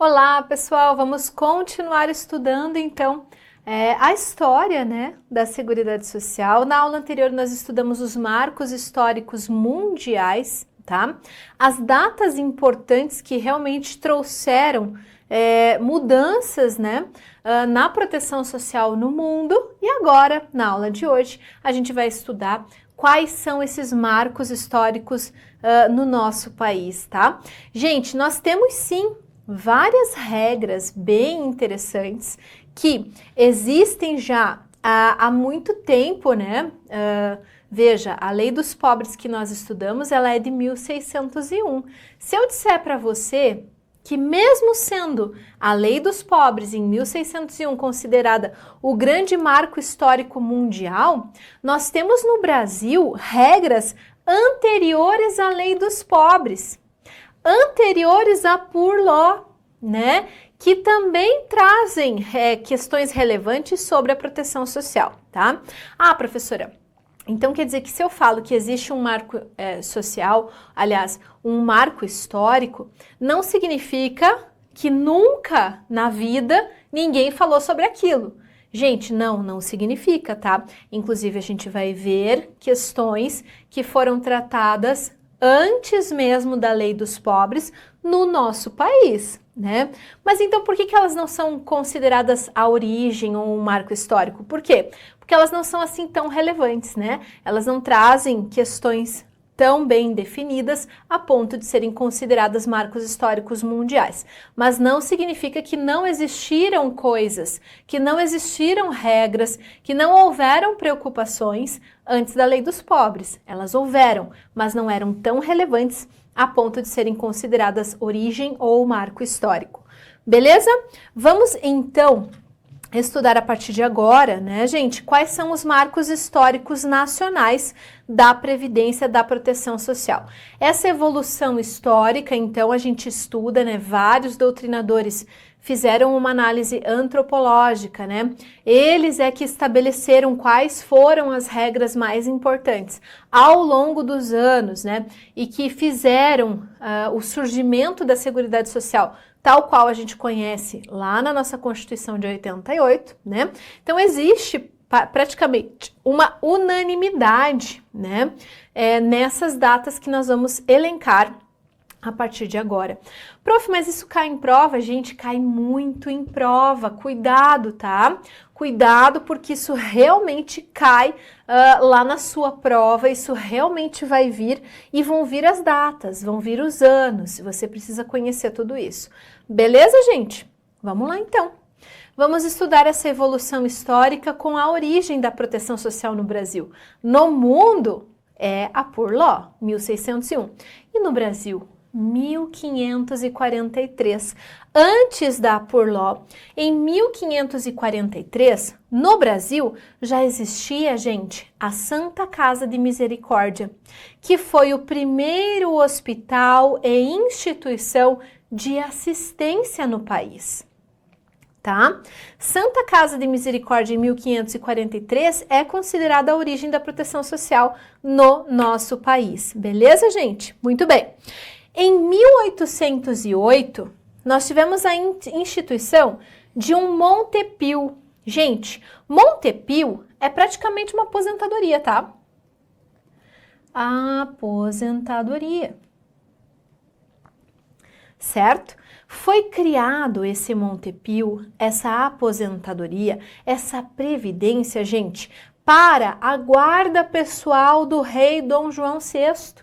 Olá, pessoal! Vamos continuar estudando, então, a história, né, da Seguridade Social. Na aula anterior, nós estudamos os marcos históricos mundiais, tá? As datas importantes que realmente trouxeram mudanças, né, na proteção social no mundo. E agora, na aula de hoje, a gente vai estudar quais são esses marcos históricos no nosso país, tá? Gente, nós temos sim várias regras bem interessantes que existem já há muito tempo, né? Veja, a Lei dos Pobres que nós estudamos, ela é de 1601. Se eu disser para você que mesmo sendo a Lei dos Pobres em 1601 considerada o grande marco histórico mundial, nós temos no Brasil regras anteriores à Lei dos Pobres, anteriores à Poor Law, né, que também trazem questões relevantes sobre a proteção social, tá? Ah, professora, então quer dizer que se eu falo que existe um marco social, aliás, um marco histórico, não significa que nunca na vida ninguém falou sobre aquilo. Gente, não significa, tá? Inclusive a gente vai ver questões que foram tratadas antes mesmo da Lei dos Pobres no nosso país, né? Mas então por que elas não são consideradas a origem ou um marco histórico? Por quê? Porque elas não são assim tão relevantes, né? Elas não trazem questões tão bem definidas a ponto de serem consideradas marcos históricos mundiais. Mas não significa que não existiram coisas, que não existiram regras, que não houveram preocupações antes da Lei dos Pobres. Elas houveram, mas não eram tão relevantes a ponto de serem consideradas origem ou marco histórico. Beleza? Vamos então estudar a partir de agora, né, gente, quais são os marcos históricos nacionais da Previdência, da Proteção Social. Essa evolução histórica, então, a gente estuda, né, vários doutrinadores fizeram uma análise antropológica, né, eles é que estabeleceram quais foram as regras mais importantes ao longo dos anos, né, e que fizeram o surgimento da Seguridade Social tal qual a gente conhece lá na nossa Constituição de 88, né? Então existe praticamente uma unanimidade, né, nessas datas que nós vamos elencar a partir de agora. Prof, mas isso cai em prova? Gente, cai muito em prova. Cuidado, tá? Cuidado, porque isso realmente cai lá na sua prova, isso realmente vai vir e vão vir as datas, vão vir os anos, você precisa conhecer tudo isso. Beleza, gente? Vamos lá, então. Vamos estudar essa evolução histórica com a origem da proteção social no Brasil. No mundo, é a Poor Law, 1601. E no Brasil, 1543. Antes da Poor Law, em 1543, no Brasil, já existia, gente, a Santa Casa de Misericórdia, que foi o primeiro hospital e instituição de assistência no país. Tá? Santa Casa de Misericórdia em 1543 é considerada a origem da proteção social no nosso país. Beleza, gente? Muito bem. Em 1808, nós tivemos a instituição de um Montepio. Gente, Montepio é praticamente uma aposentadoria, tá? Aposentadoria. Certo? Foi criado esse Montepio, essa aposentadoria, essa previdência, gente, para a guarda pessoal do rei Dom João VI.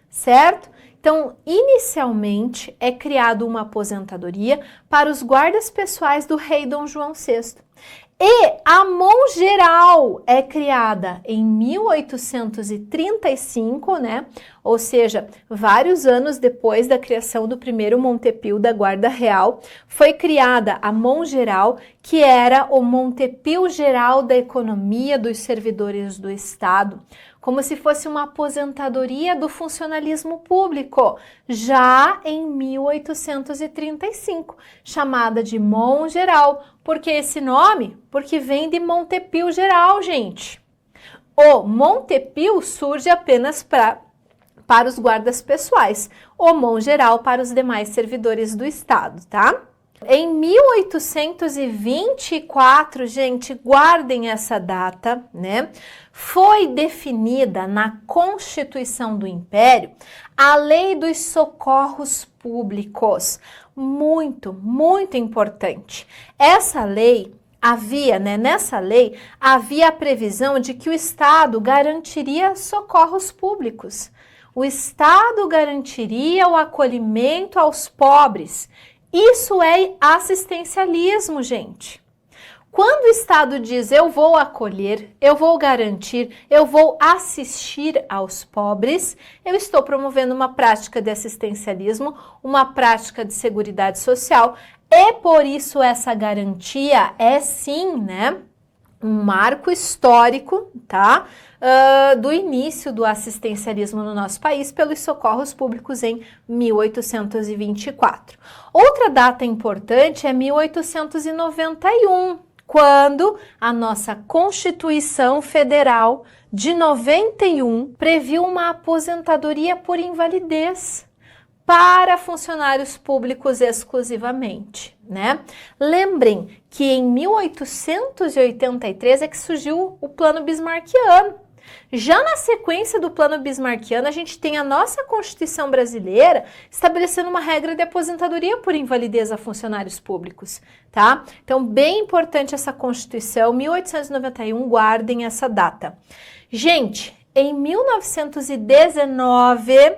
Certo? Então, inicialmente, é criado uma aposentadoria para os guardas pessoais do rei Dom João VI. E a mão geral é criada em 1835, né? Ou seja, vários anos depois da criação do primeiro Montepio da Guarda Real, foi criada a mão geral, que era o Montepio Geral da Economia dos Servidores do Estado, como se fosse uma aposentadoria do funcionalismo público, já em 1835, chamada de mão geral. Por que esse nome? Porque vem de Montepio Geral, gente. O Montepio surge apenas para os guardas pessoais, ou mão geral para os demais servidores do Estado, tá? Em 1824, gente, guardem essa data, né? Foi definida na Constituição do Império a Lei dos Socorros Públicos. Muito, muito importante. Essa lei havia, né, nessa lei, havia a previsão de que o Estado garantiria socorros públicos. O Estado garantiria o acolhimento aos pobres. Isso é assistencialismo, gente. Quando o Estado diz eu vou acolher, eu vou garantir, eu vou assistir aos pobres, eu estou promovendo uma prática de assistencialismo, uma prática de seguridade social, e por isso essa garantia é sim, né, um marco histórico, tá? Do início do assistencialismo no nosso país pelos socorros públicos em 1824. Outra data importante é 1891, quando a nossa Constituição Federal de 91 previu uma aposentadoria por invalidez para funcionários públicos exclusivamente, né? Lembrem que em 1883 é que surgiu o Plano Bismarckiano. Já na sequência do Plano Bismarckiano, a gente tem a nossa Constituição brasileira estabelecendo uma regra de aposentadoria por invalidez a funcionários públicos, tá? Então, bem importante essa Constituição, 1891, guardem essa data. Gente, em 1919...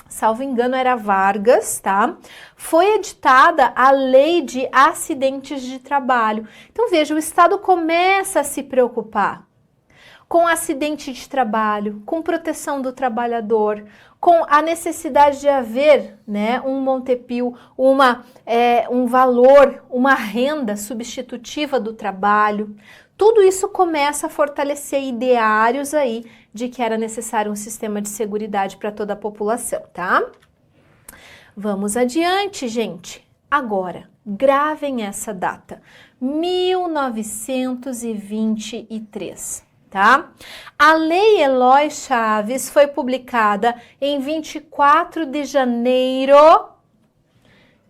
salvo engano, era Vargas, tá? Foi editada a Lei de Acidentes de Trabalho. Então, veja, o Estado começa a se preocupar com acidente de trabalho, com proteção do trabalhador, com a necessidade de haver, né, um Montepio, um valor, uma renda substitutiva do trabalho. Tudo isso começa a fortalecer ideários aí de que era necessário um sistema de seguridade para toda a população, tá? Vamos adiante, gente. Agora, gravem essa data, 1923, tá? A Lei Eloy Chaves foi publicada em 24 de janeiro,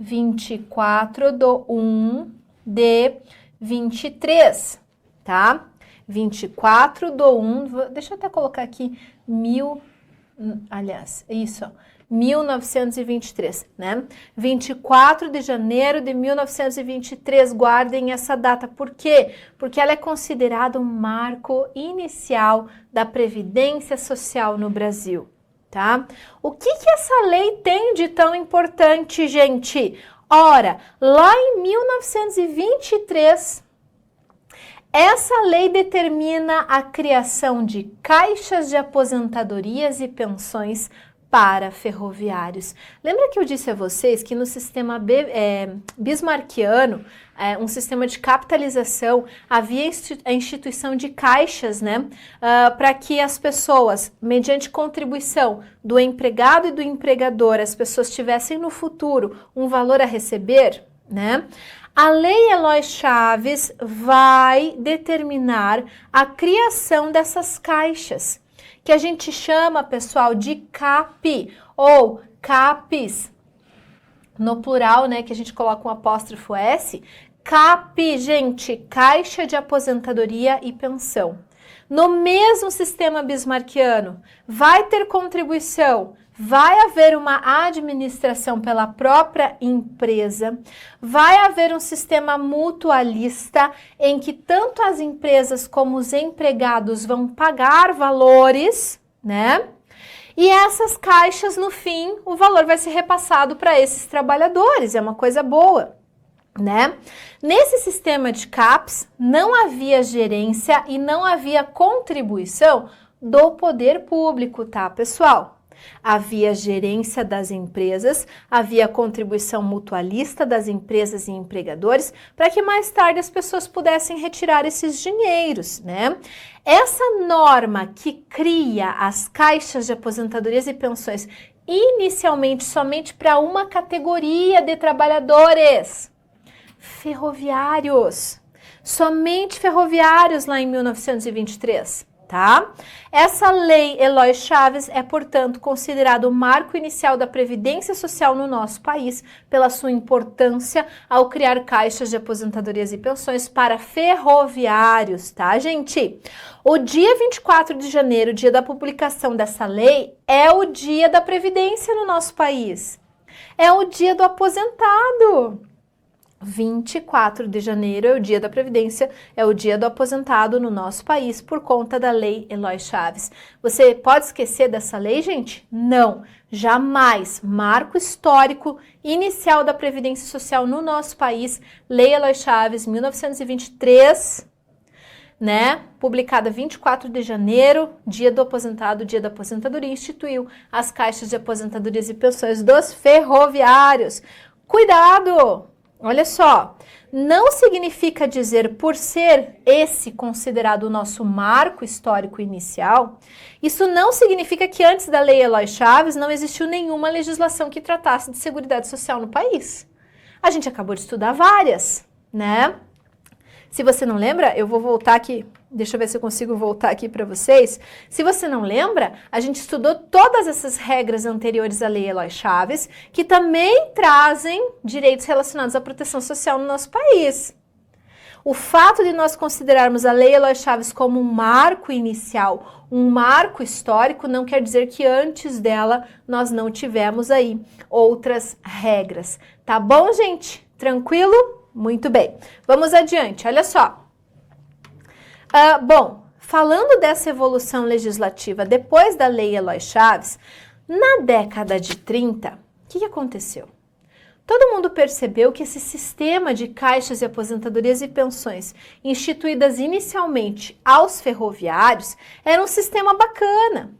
24/1/23, tá? 24/1, deixa eu até colocar aqui, 1923, né? 24 de janeiro de 1923, guardem essa data. Por quê? Porque ela é considerada um marco inicial da Previdência Social no Brasil, tá? O que essa lei tem de tão importante, gente? Ora, lá em 1923... essa lei determina a criação de caixas de aposentadorias e pensões para ferroviários. Lembra que eu disse a vocês que no sistema bismarckiano, um sistema de capitalização, havia a instituição de caixas, né, para que as pessoas, mediante contribuição do empregado e do empregador, as pessoas tivessem no futuro um valor a receber, né? A Lei Eloy Chaves vai determinar a criação dessas caixas, que a gente chama, pessoal, de CAP ou CAPs, no plural, né, que a gente coloca um apóstrofo S. CAP, gente, Caixa de Aposentadoria e Pensão. No mesmo sistema bismarckiano, vai ter contribuição, vai haver uma administração pela própria empresa, vai haver um sistema mutualista em que tanto as empresas como os empregados vão pagar valores, né? E essas caixas, no fim, o valor vai ser repassado para esses trabalhadores, é uma coisa boa, né? Nesse sistema de CAPs, não havia gerência e não havia contribuição do poder público, tá, pessoal? Havia gerência das empresas, havia contribuição mutualista das empresas e empregadores para que mais tarde as pessoas pudessem retirar esses dinheiros, né? Essa norma que cria as caixas de aposentadorias e pensões inicialmente somente para uma categoria de trabalhadores, ferroviários, somente ferroviários lá em 1923. tá? Essa lei Eloy Chaves é, portanto, considerado o marco inicial da Previdência Social no nosso país, pela sua importância ao criar caixas de aposentadorias e pensões para ferroviários, tá, gente? O dia 24 de janeiro, dia da publicação dessa lei, é o dia da Previdência no nosso país. É o dia do aposentado. 24 de janeiro é o dia da Previdência, é o dia do aposentado no nosso país, por conta da lei Eloy Chaves. Você pode esquecer dessa lei, gente? Não, jamais. Marco histórico inicial da Previdência Social no nosso país, lei Eloy Chaves, 1923, né? Publicada 24 de janeiro, dia do aposentado, dia da aposentadoria, instituiu as caixas de aposentadorias e pensões dos ferroviários. Cuidado! Olha só, não significa dizer, por ser esse considerado o nosso marco histórico inicial, isso não significa que antes da lei Eloy Chaves não existiu nenhuma legislação que tratasse de seguridade social no país. A gente acabou de estudar várias, né? Se você não lembra, eu vou voltar aqui, deixa eu ver se eu consigo voltar aqui para vocês. Se você não lembra, a gente estudou todas essas regras anteriores à lei Eloy Chaves, que também trazem direitos relacionados à proteção social no nosso país. O fato de nós considerarmos a lei Eloy Chaves como um marco inicial, um marco histórico, não quer dizer que antes dela nós não tivemos aí outras regras. Tá bom, gente? Tranquilo? Muito bem, vamos adiante, olha só. Bom, falando dessa evolução legislativa depois da lei Eloy Chaves, na década de 30, o que aconteceu? Todo mundo percebeu que esse sistema de caixas de aposentadorias e pensões, instituídas inicialmente aos ferroviários, era um sistema bacana.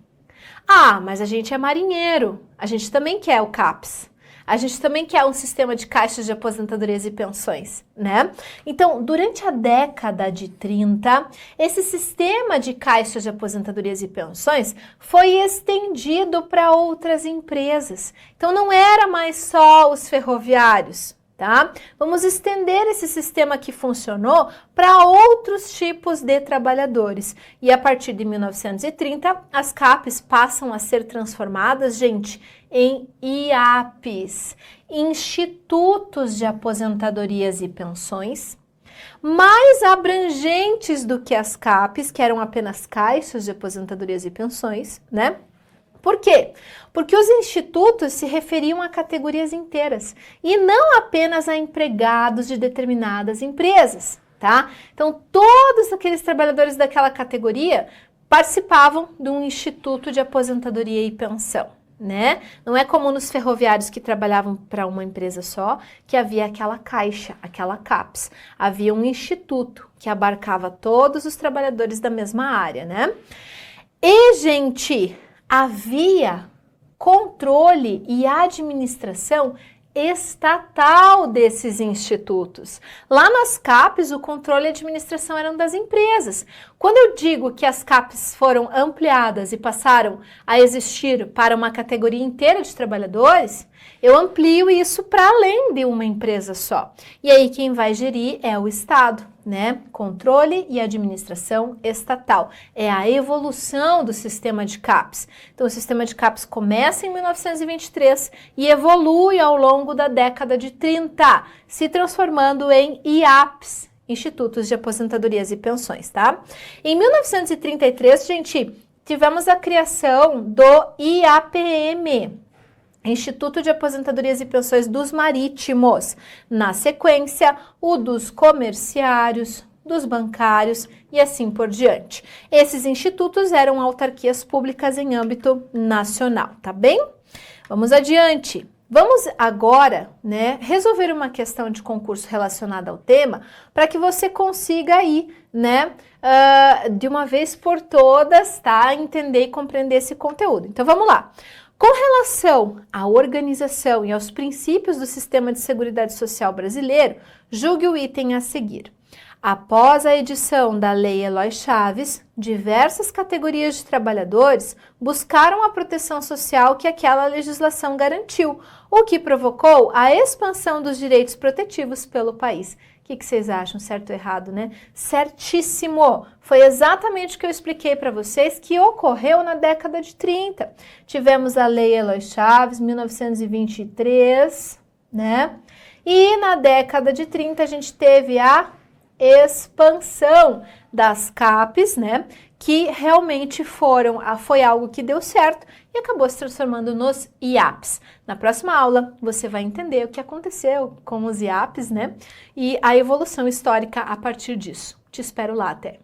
Ah, mas a gente é marinheiro, a gente também quer o CAPS. A gente também quer um sistema de caixas de aposentadorias e pensões, né? Então, durante a década de 30, esse sistema de caixas de aposentadorias e pensões foi estendido para outras empresas. Então, não era mais só os ferroviários, tá? Vamos estender esse sistema que funcionou para outros tipos de trabalhadores. E a partir de 1930, as CAPs passam a ser transformadas, gente, em IAPs, Institutos de Aposentadorias e Pensões, mais abrangentes do que as CAPs, que eram apenas caixas de aposentadorias e pensões, né? Por quê? Porque os institutos se referiam a categorias inteiras e não apenas a empregados de determinadas empresas, tá? Então, todos aqueles trabalhadores daquela categoria participavam de um instituto de aposentadoria e pensão, né? Não é como nos ferroviários que trabalhavam para uma empresa só, que havia aquela caixa, aquela CAPS. Havia um instituto que abarcava todos os trabalhadores da mesma área, né? E, gente, havia controle e administração estatal desses institutos. Lá nas CAPs, o controle e a administração eram das empresas. Quando eu digo que as CAPs foram ampliadas e passaram a existir para uma categoria inteira de trabalhadores, eu amplio isso para além de uma empresa só. E aí quem vai gerir é o Estado, né? Controle e administração estatal. É a evolução do sistema de CAPs. Então, o sistema de CAPs começa em 1923 e evolui ao longo da década de 30, se transformando em IAPs, Institutos de Aposentadorias e Pensões, tá? Em 1933, gente, tivemos a criação do IAPM, Instituto de Aposentadorias e Pensões dos Marítimos. Na sequência, o dos comerciários, dos bancários e assim por diante. Esses institutos eram autarquias públicas em âmbito nacional, tá bem? Vamos adiante. Vamos agora, né, resolver uma questão de concurso relacionada ao tema para que você consiga aí, né, de uma vez por todas, tá, entender e compreender esse conteúdo. Então, vamos lá. Com relação à organização e aos princípios do sistema de seguridade social brasileiro, julgue o item a seguir. Após a edição da Lei Eloy Chaves, diversas categorias de trabalhadores buscaram a proteção social que aquela legislação garantiu, o que provocou a expansão dos direitos protetivos pelo país. O que vocês acham? Certo ou errado, né? Certíssimo! Foi exatamente o que eu expliquei para vocês que ocorreu na década de 30. Tivemos a Lei Eloy Chaves, 1923, né? E na década de 30 a gente teve a expansão das CAPs, né? Que realmente foi algo que deu certo e acabou se transformando nos IAPs. Na próxima aula você vai entender o que aconteceu com os IAPs, né? E a evolução histórica a partir disso. Te espero lá até!